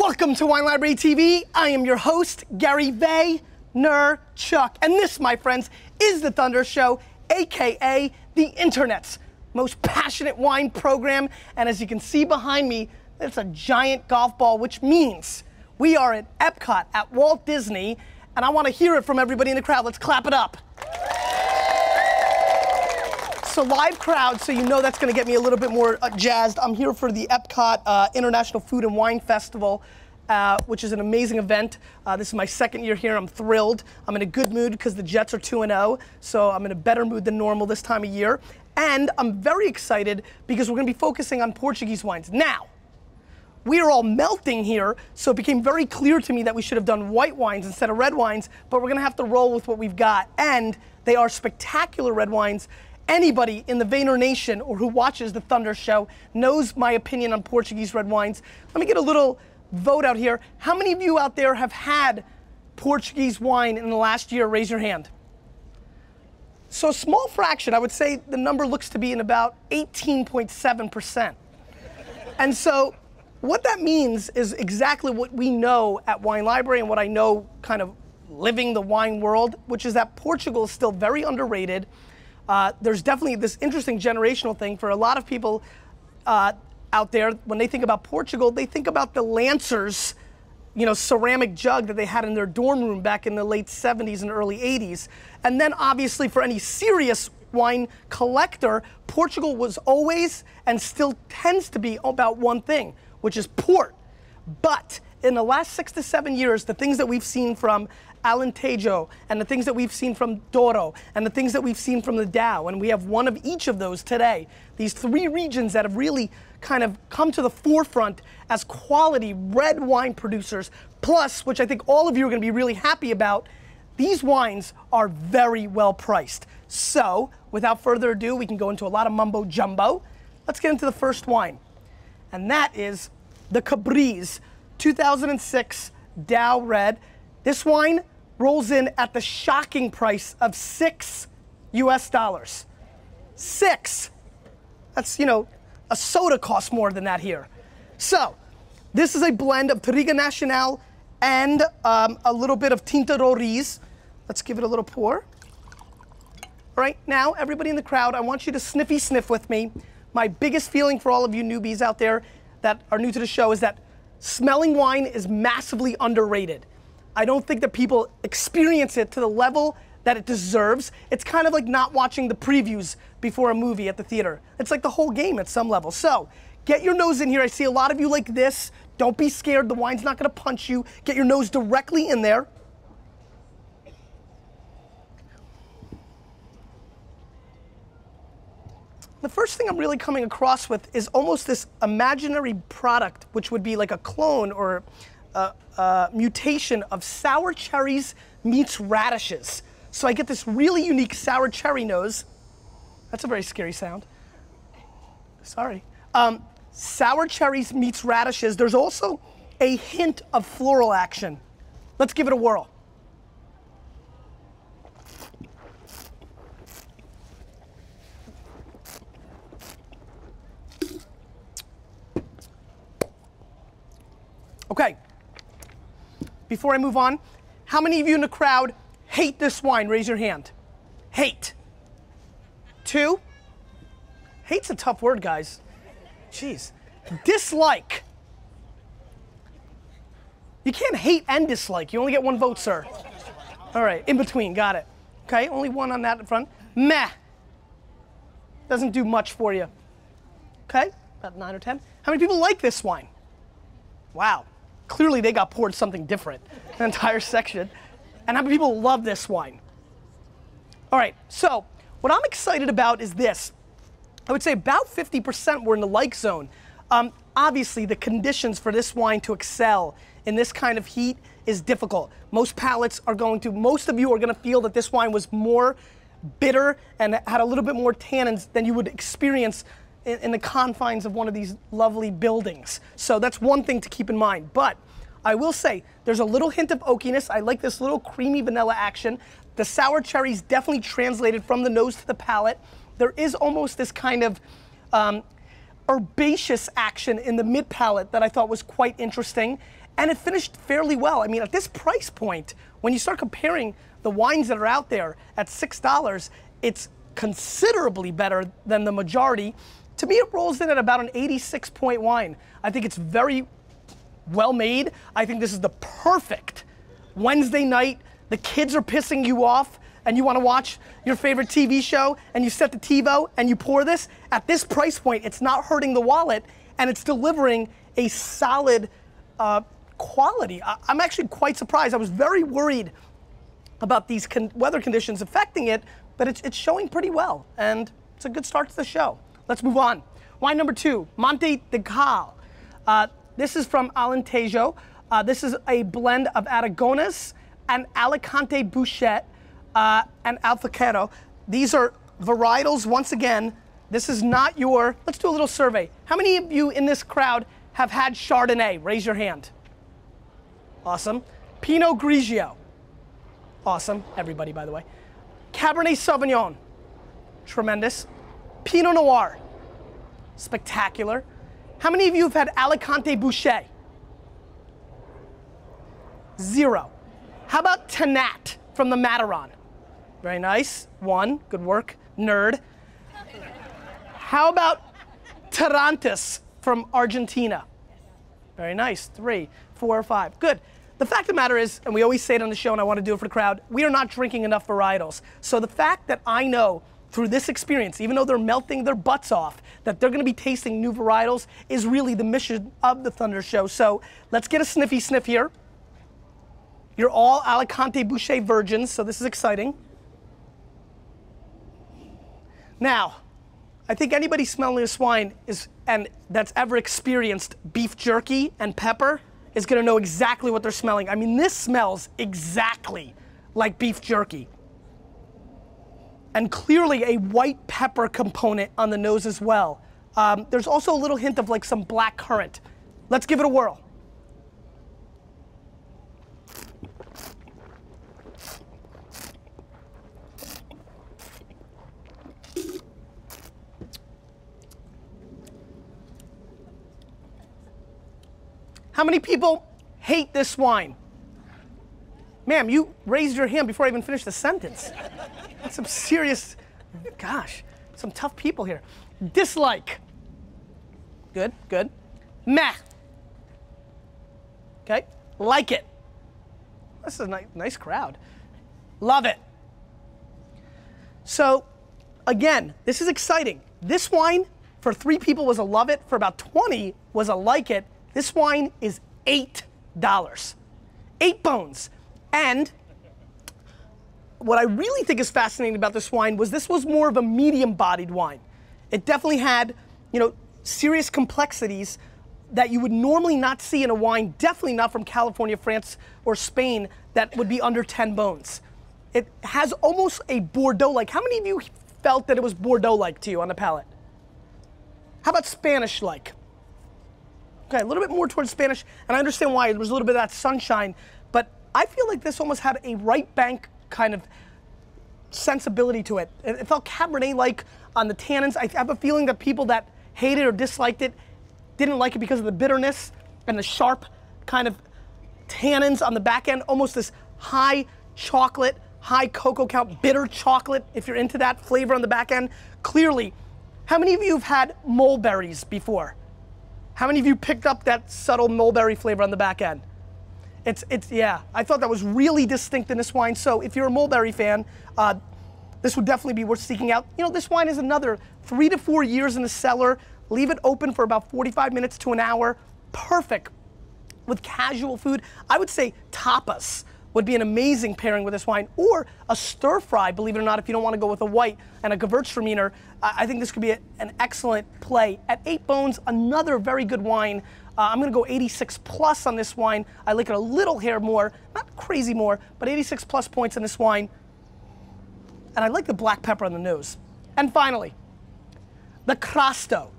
Welcome to Wine Library TV. I am your host, Gary Vaynerchuk. And this, my friends, is the Thunder Show, AKA the Internet's most passionate wine program. And as you can see behind me, it's a giant golf ball, which means we are at Epcot at Walt Disney. And I want to hear it from everybody in the crowd. Let's clap it up. It's a live crowd, so you know that's going to get me a little bit more jazzed. I'm here for the Epcot International Food and Wine Festival, which is an amazing event. This is my second year here. I'm thrilled. I'm in a good mood because the Jets are 2-0, so I'm in a better mood than normal this time of year. And I'm very excited because we're going to be focusing on Portuguese wines. Now, we are all melting here, so it became very clear to me that we should have done white wines instead of red wines, but we're going to have to roll with what we've got. And they are spectacular red wines. Anybody in the Vayner Nation or who watches the Thunder Show knows my opinion on Portuguese red wines. Let me get a little vote out here. How many of you out there have had Portuguese wine in the last year? Raise your hand. So a small fraction, I would say the number looks to be in about 18.7%. And so what that means is exactly what we know at Wine Library and what I know kind of living the wine world, which is that Portugal is still very underrated. There's definitely this interesting generational thing for a lot of people out there. When they think about Portugal, they think about the Lancers, you know, ceramic jug that they had in their dorm room back in the late 70s and early 80s. And then obviously for any serious wine collector, Portugal was always and still tends to be about one thing, which is port. But in the last 6 to 7 years, the things that we've seen from Alentejo, and the things that we've seen from Douro, and the things that we've seen from the Dow, and we have one of each of those today. These three regions that have really kind of come to the forefront as quality red wine producers, plus, which I think all of you are gonna be really happy about, these wines are very well priced. So, without further ado, we can go into a lot of mumbo jumbo. Let's get into the first wine, and that is the Cabriz 2006 Dow Red. This wine rolls in at the shocking price of $6 US. 6. That's, you know, a soda costs more than that here. So, this is a blend of Touriga Nacional and a little bit of Tinta Roriz. Let's give it a little pour. All right, now, everybody in the crowd, I want you to sniffy sniff with me. My biggest feeling for all of you newbies out there that are new to the show is that smelling wine is massively underrated. I don't think that people experience it to the level that it deserves. It's kind of like not watching the previews before a movie at the theater. It's like the whole game at some level. So, get your nose in here. I see a lot of you like this. Don't be scared. The wine's not gonna punch you. Get your nose directly in there. The first thing I'm really coming across with is almost this imaginary product, which would be like a clone or mutation of sour cherries meets radishes. So I get this really unique sour cherry nose. That's a very scary sound. Sorry. Sour cherries meets radishes. There's also a hint of floral action. Let's give it a whirl. Okay. Before I move on, how many of you in the crowd hate this wine? Raise your hand. Hate. 2. Hate's a tough word, guys. Jeez. Dislike. You can't hate and dislike. You only get 1 vote, sir. All right, in between, got it. Okay, only 1 on that in front. Meh. Doesn't do much for you. Okay, about 9 or 10. How many people like this wine? Wow. Clearly they got poured something different, an entire section. And how many people love this wine? All right, so what I'm excited about is this. I would say about 50% were in the like zone. Obviously the conditions for this wine to excel in this kind of heat is difficult. Most palates are going to, most of you are gonna feel that this wine was more bitter and had a little bit more tannins than you would experience in the confines of one of these lovely buildings. So that's one thing to keep in mind. But I will say, there's a little hint of oakiness. I like this little creamy vanilla action. The sour cherries definitely translated from the nose to the palate. There is almost this kind of herbaceous action in the mid palate that I thought was quite interesting. and it finished fairly well. I mean, at this price point, when you start comparing the wines that are out there at $6, it's considerably better than the majority. To me, it rolls in at about an 86 point wine. I think it's very well made. I think this is the perfect Wednesday night. The kids are pissing you off and you want to watch your favorite TV show and you set the TiVo and you pour this. At this price point, it's not hurting the wallet and it's delivering a solid quality. I'm actually quite surprised. I was very worried about these weather conditions affecting it, but it's showing pretty well, and it's a good start to the show. Let's move on. Wine number 2, Monte de Cal. This is from Alentejo. This is a blend of Aragones and Alicante Bouchet and Alfaquero. These are varietals. Once again, this is not your, let's do a little survey. How many of you in this crowd have had Chardonnay? Raise your hand. Awesome. Pinot Grigio. Awesome. Everybody, by the way. Cabernet Sauvignon. Tremendous. Pinot Noir. Spectacular. How many of you have had Alicante Bouchet? 0. How about Tanat from the Mataron? Very nice. 1. Good work. Nerd. How about Tarantis from Argentina? Very nice. 3, 4, 5. Good. The fact of the matter is, and we always say it on the show and I want to do it for the crowd, we are not drinking enough varietals. So the fact that I know through this experience, even though they're melting their butts off, that they're going to be tasting new varietals is really the mission of the Thunder Show. So let's get a sniffy sniff here. You're all Alicante Bouchet virgins, so this is exciting. Now, I think anybody smelling this wine and that's ever experienced beef jerky and pepper is gonna know exactly what they're smelling. I mean, this smells exactly like beef jerky. And clearly a white pepper component on the nose as well. There's also a little hint of like some black currant. Let's give it a whirl. How many people hate this wine? Ma'am, you raised your hand before I even finished the sentence. That's some serious, gosh, some tough people here. Dislike. Good, good. Meh. Okay, like it. This is a nice crowd. Love it. So, again, this is exciting. This wine, for 3 people was a love it, for about 20 was a like it. This wine is $8. 8 bones. And what I really think is fascinating about this wine was this was more of a medium-bodied wine. It definitely had, you know, serious complexities that you would normally not see in a wine, definitely not from California, France, or Spain, that would be under 10 bones. It has almost a Bordeaux-like. How many of you felt that it was Bordeaux-like to you on the palate? How about Spanish-like? Okay, a little bit more towards Spanish, and I understand why. There was a little bit of that sunshine, but I feel like this almost had a right bank kind of sensibility to it. It felt Cabernet-like on the tannins. I have a feeling that people that hated or disliked it didn't like it because of the bitterness and the sharp kind of tannins on the back end, almost this high chocolate, high cocoa count, bitter chocolate, if you're into that flavor on the back end. Clearly, how many of you have had mulberries before? How many of you picked up that subtle mulberry flavor on the back end? Yeah, I thought that was really distinct in this wine. So if you're a mulberry fan, this would definitely be worth seeking out. You know, this wine is another 3 to 4 years in the cellar. Leave it open for about 45 minutes to an hour. Perfect with casual food. I would say tapas would be an amazing pairing with this wine, or a stir fry, believe it or not, if you don't want to go with a white and a Gewürztraminer. I think this could be an excellent play. At 8 bones, another very good wine. I'm gonna go 86 plus on this wine. I like it a little hair more, not crazy more, but 86 plus points on this wine. And I like the black pepper on the nose. And finally, the Castro,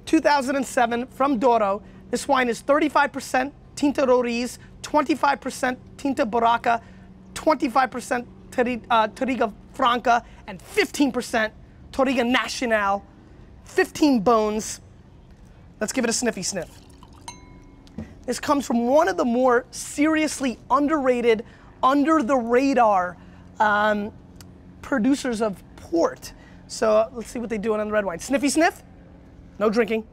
2007 from Douro. This wine is 35% Tinta Roriz, 25% Tinta Barraca, 25% Touriga Franca, and 15% Touriga Nacional. 15 bones. Let's give it a sniffy sniff. This comes from one of the more seriously underrated, under the radar producers of port. So let's see what they do on the red wine. Sniffy sniff? No drinking.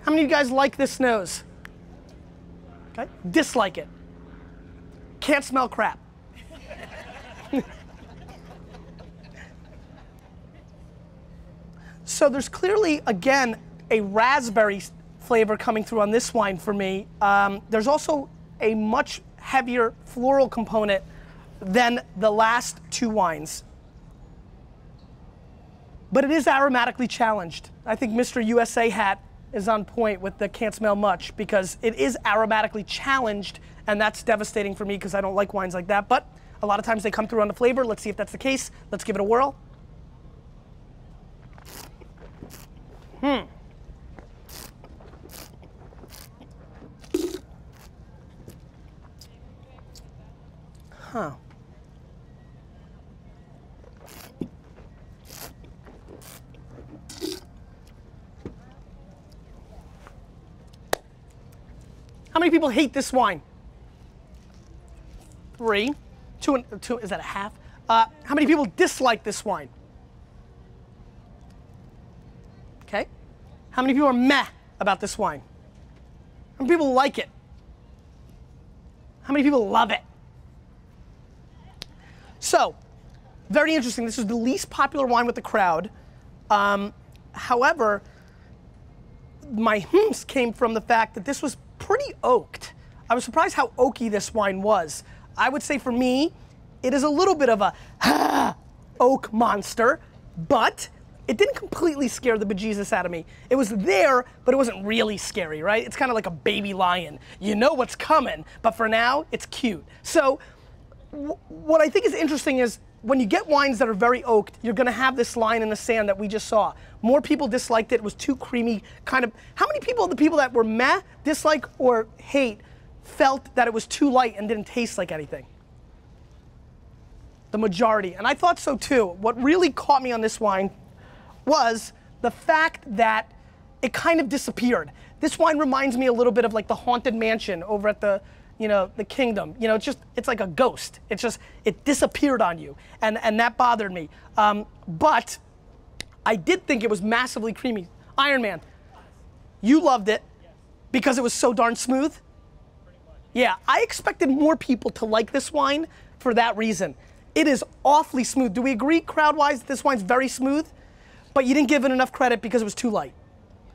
How many of you guys like this nose? Okay. Dislike it. Can't smell crap. So there's clearly, again, a raspberry flavor coming through on this wine for me. There's also a much heavier floral component than the last two wines. But it is aromatically challenged. I think Mr. USA hat is on point with the can't smell much, because it is aromatically challenged, and that's devastating for me because I don't like wines like that. But a lot of times they come through on the flavor. Let's see if that's the case. Let's give it a whirl. Huh. How many people hate this wine? 3. 2, is that a half? How many people dislike this wine? Okay. How many people are meh about this wine? How many people like it? How many people love it? So, very interesting. This is the least popular wine with the crowd. However, my hmms came from the fact that this was pretty oaked. I was surprised how oaky this wine was. I would say for me, it is a little bit of a oak monster, but it didn't completely scare the bejesus out of me. It was there, but it wasn't really scary, right? It's kind of like a baby lion. You know what's coming, but for now, it's cute. So, what I think is interesting is when you get wines that are very oaked, you're gonna have this line in the sand that we just saw. More people disliked it, it was too creamy, kind of. How many people, the people that were meh, dislike, or hate, felt that it was too light and didn't taste like anything? The majority, and I thought so too. What really caught me on this wine was the fact that it kind of disappeared. This wine reminds me a little bit of like the Haunted Mansion over at the, you know, the Kingdom. You know, it's like a ghost. It's just, it disappeared on you, and that bothered me. But I did think it was massively creamy. Iron Man, you loved it because it was so darn smooth? Yeah, I expected more people to like this wine for that reason. It is awfully smooth. Do we agree, crowd-wise, that this wine's very smooth? But you didn't give it enough credit because it was too light.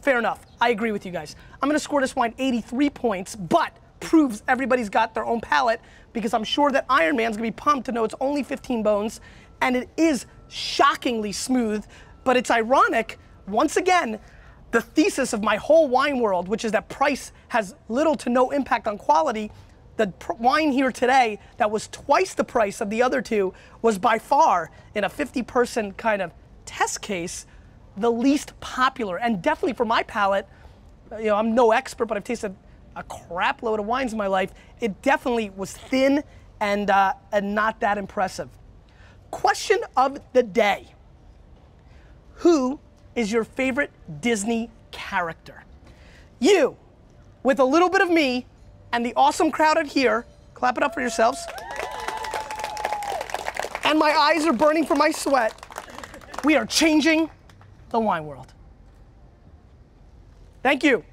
Fair enough, I agree with you guys. I'm gonna score this wine 83 points, but proves everybody's got their own palate, because I'm sure that Iron Man's gonna be pumped to know it's only 15 bones, and it is shockingly smooth. But it's ironic, once again, the thesis of my whole wine world, which is that price has little to no impact on quality. The wine here today that was twice the price of the other two was by far, in a 50-person kind of test case, the least popular. And definitely for my palate, you know, I'm no expert, but I've tasted a crap load of wines in my life. It definitely was thin and not that impressive. Question of the day. Who is your favorite Disney character? You, with a little bit of me and the awesome crowd out here, clap it up for yourselves. And my eyes are burning from my sweat. We are changing the wine world. Thank you.